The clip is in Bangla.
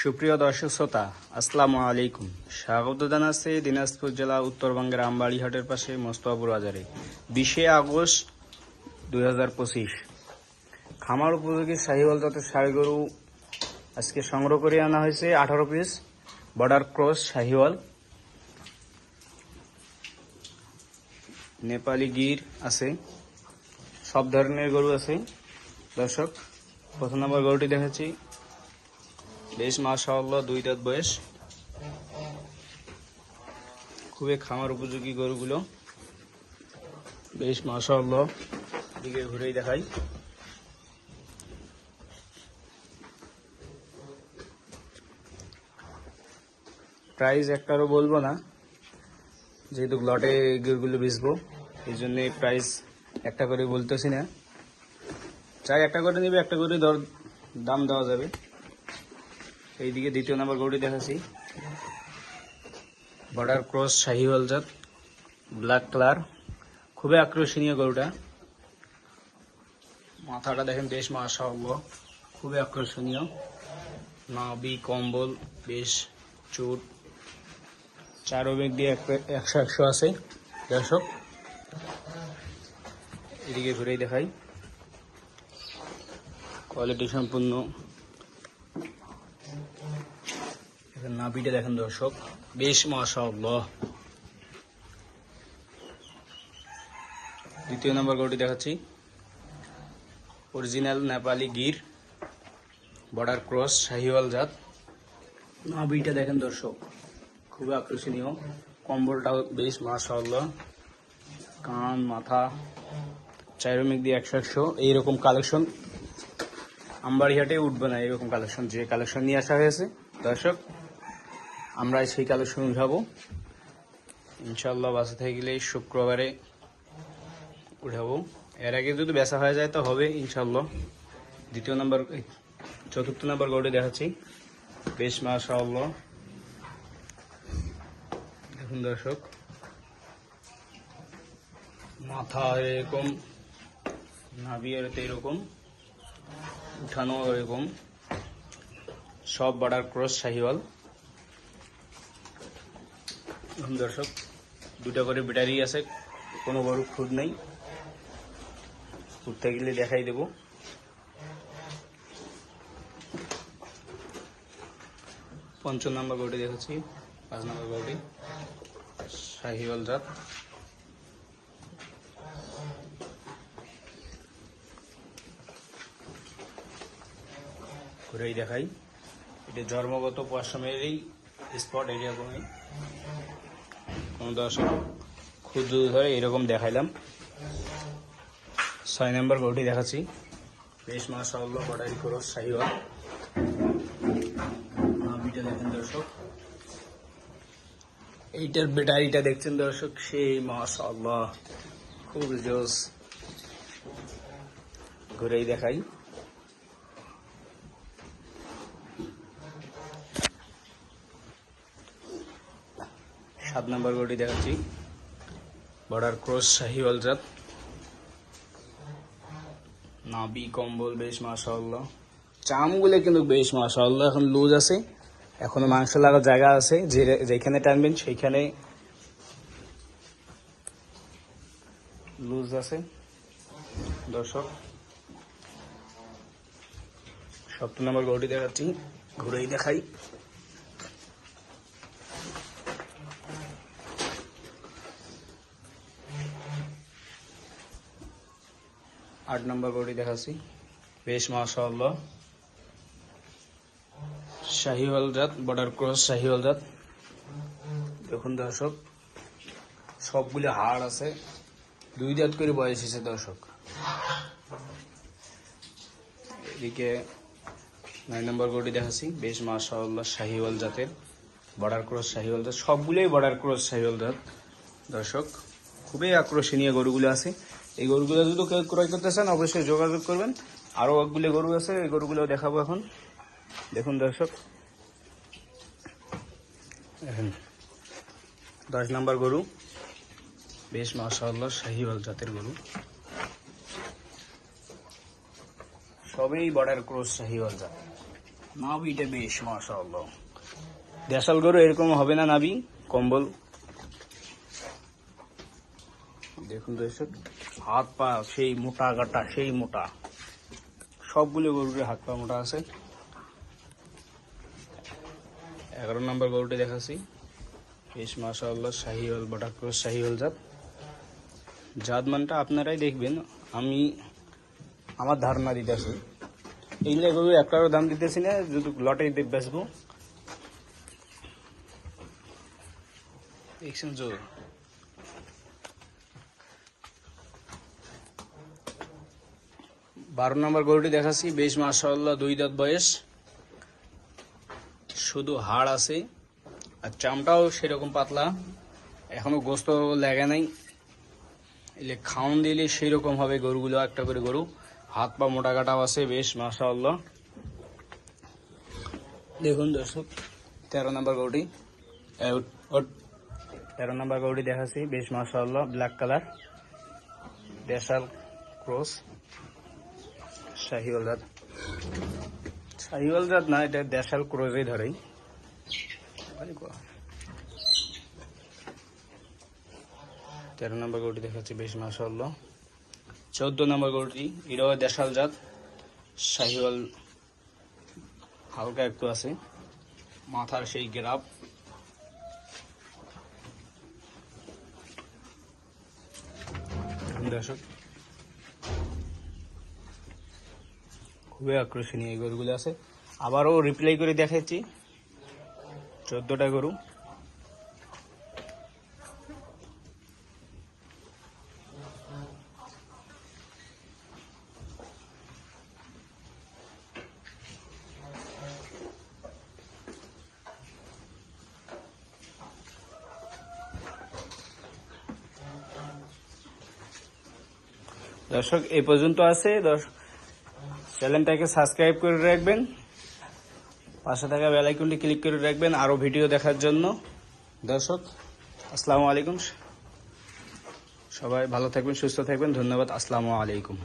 সুপ্রিয় দর্শক শ্রোতা, আসসালামু আলাইকুম। স্বাগত জানাচ্ছি দিনাজপুর জেলা উত্তরবঙ্গের আমবাড়ি হাটের পাশে মোস্তফাপুর বাজারে 20 আগস্ট 2025 খামার উপযোগী শাহিওয়াল জাতের ষাঁড় গরু আজকে সংগ্রহ করে আনা হয়েছে 18 piece border cross Sahiwal. Nepali Gir আছে, সব ধরনের গরু আছে। দর্শক, প্রথম নম্বর গরুটি দেখাচ্ছি, বেশ মাশাআল্লাহ 2 দাঁত বয়স, খুবই খামার উপযোগী গরুগুলো, বেশ মাশাআল্লাহ। দিকে ঘুরেই দেখাই। প্রাইস একটারও বলবো না, যেহেতু লটে গরুগুলো বেচবো, এই জন্য প্রাইস একটা করে বলতেছি না। চাই একটা করে নিবে, একটা করে দাম দেওয়া যাবে। এইদিকে দ্বিতীয় নাম্বার গরুটি দেখাচ্ছি, বর্ডার ক্রস শাহিওয়াল জাত, ব্ল্যাক কালার, খুবই আকর্ষণীয় গরুটা। মাথাটা দেখেন, বেশ মাশাআল্লাহ, খুবই আকর্ষণীয়। নাভি কম্বল বেশ চুট, চারোদিক দিয়ে 100 আছে। দর্শক, এদিকে ঘুরেই দেখাই। কোয়ালিটি সম্পূর্ণ। নাভিটা দেখেন দর্শক, বেশ মাশাআল্লাহ। দ্বিতীয় নম্বর গরুটি দেখাচ্ছি, original Nepali Gir, border cross Sahiwal জাত। নাভিটা দেখেন দর্শক, খুবই আকর্ষণীয়। কম্বলটাও বেশ মাশাআল্লাহ। কান মাথা চারোদিক দিয়ে 100 এইরকম কালেকশন আমবাড়ি হাটে উঠবে না। এরকম কালেকশন, যে কালেকশন নিয়ে আসা হয়েছে দর্শক, আমরা সেই কালেকশন উঠাবো ইনশাল্লাহ। বাসা থেকে গেলে শুক্রবারে উঠাবো। এর আগে যদি বেচা হয়ে যায় তো হবে ইনশাল্লাহ। চতুর্থ নাম্বার গরুটি দেখাচ্ছি, বেশ মাশাআল্লাহ। দেখুন দর্শক, মাথা এরকম, নাভি এরকম, উঠানো এরকম, সব বর্ডার ক্রস শাহিওয়াল। দর্শক, 2টা করে ব্যাটারি আছে, কোনো বড় খুদ নেই। উঠতে গেলে দেখাই দেব। পঞ্চম নাম্বার গরুটি দেখাচ্ছি, 5 নাম্বার গরুটি শাহিওয়াল জাত। ঘুরেই দেখাই। এটা জন্মগত পশমেরই স্পট এরিয়া। কোন দর্শক খুদ ধরে এরকম দেখাইলাম। 6 নম্বর গরুটি দেখাচ্ছি, বেশ মাশাআল্লাহ, বর্ডার ক্রস শাহিওয়াল। নাভিটা দেখেন দর্শক, এইটার ব্যাটারিটা দেখছেন দর্শক, সেই মাশাআল্লাহ, খুব জোস। ঘুরেই দেখাই। 7 নম্বর গরুটি দেখাচ্ছি, বর্ডার ক্রস শাহিওয়াল জাত। নাভি কম্বল বেশ মাশাআল্লাহ। চামগুলো কিন্তু বেশ মাশাআল্লাহ, এখন লুজ আছে, এখনো মাংস লাগার জায়গা আছে। যেখানে টানবেন সেইখানে লুজ আছে। দর্শক, 7 নম্বর গরুটি দেখাচ্ছি, ঘুরেই দেখাই। 8 নম্বর গরুটি দেখাচ্ছি, বেশ মাশাআল্লাহ, শাহিওয়াল জাত, বর্ডার ক্রস শাহিওয়াল জাত। দেখুন দর্শক, সবগুলো হাড় আছে, 2 দাঁত করে বয়স হয়েছে দর্শক। এদিকে 9 নম্বর গরুটি দেখাচ্ছি, বেশ মাশাআল্লাহ, শাহিওয়াল জাতের, বর্ডার ক্রস শাহিওয়াল জাত। সবগুলোই বর্ডার ক্রস শাহিওয়াল জাত দর্শক। খুবই আকর্ষণীয় গরুগুলো আছে। এই গরুগুলো যদি কেউ ক্রয় করতে চান অবশ্যই যোগাযোগ করবেন। আরও একগুলো গরু আছে, এই গরুগুলো দেখাবো এখন। দেখুন দর্শক, 10 নম্বর গরু, বেশ মাশাআল্লাহ, শাহিওয়াল জাতের গরু, সবই বর্ডার ক্রস শাহিওয়াল জাত। নাভিটা বেশ মাশাআল্লাহ। দেশাল গরু এরকম হবে না নাভি কম্বল। দেখুন দর্শক, হাত পা সেই মোটা গাটা, সেই মোটা, সবগুলো গরুর হাত পা মোটা আছে। 11 নম্বর গরুটি দেখাচ্ছি, বেশ মাশাআল্লাহ শাহিওয়াল বর্ডার ক্রস শাহিওয়াল জাত। জাত মানটা আপনারাই দেখবেন, আমি আমার ধারণা দিতেছি। এইগুলো গরু একটারও দাম দিতেছি না, যদি লটে বেচবো। দেখছেন জোর। 12 নম্বর গরুটি দেখাচ্ছি, বেশ মাশাআল্লাহ 2 দাঁত বয়স, শুধু হাড় আছে আর চামটাও সেরকম পাতলা, এখনো গোস্ত লেগে নাই। এলে খাওন দিলে সেই রকম হবে গরুগুলো, একটা করে গরু। হাত পা মোটা কাটাও আছে বেশ মাশাআল্লাহ। দেখুন দর্শক 13 নম্বর গরুটি, 13 নম্বর গরুটি দেখাচ্ছি, বেশ মাশাআল্লাহ ব্ল্যাক কালার, দেশাল ক্রস শাহিওয়াল জাত। শাহিওয়াল জাত না, এটা দেশাল ক্রসই ধরেই। 13 নম্বর গরুটি দেখাচ্ছি, বেশ মাশাআল্লাহ। 14 নম্বর গরুটি, এটাও দেশাল জাত, শাহিওয়াল হালকা একটু আছে, মাথার সেই গ্রাফ। দর্শক খুবই আকর্ষণীয় এই গরুগুলো আছে। আবারও রিপ্লাই করে দেখাচ্ছি 14টা গরু। দর্শক এই পর্যন্ত আছে। চ্যানেলটাকে সাবস্ক্রাইব করে রাখবেন, পাশে থাকা বেল আইকনটি ক্লিক করে রাখবেন আরো ভিডিও দেখার জন্য। দর্শক আসসালামু আলাইকুম, সবাই ভালো থাকবেন, সুস্থ থাকবেন, ধন্যবাদ, আসসালামু আলাইকুম।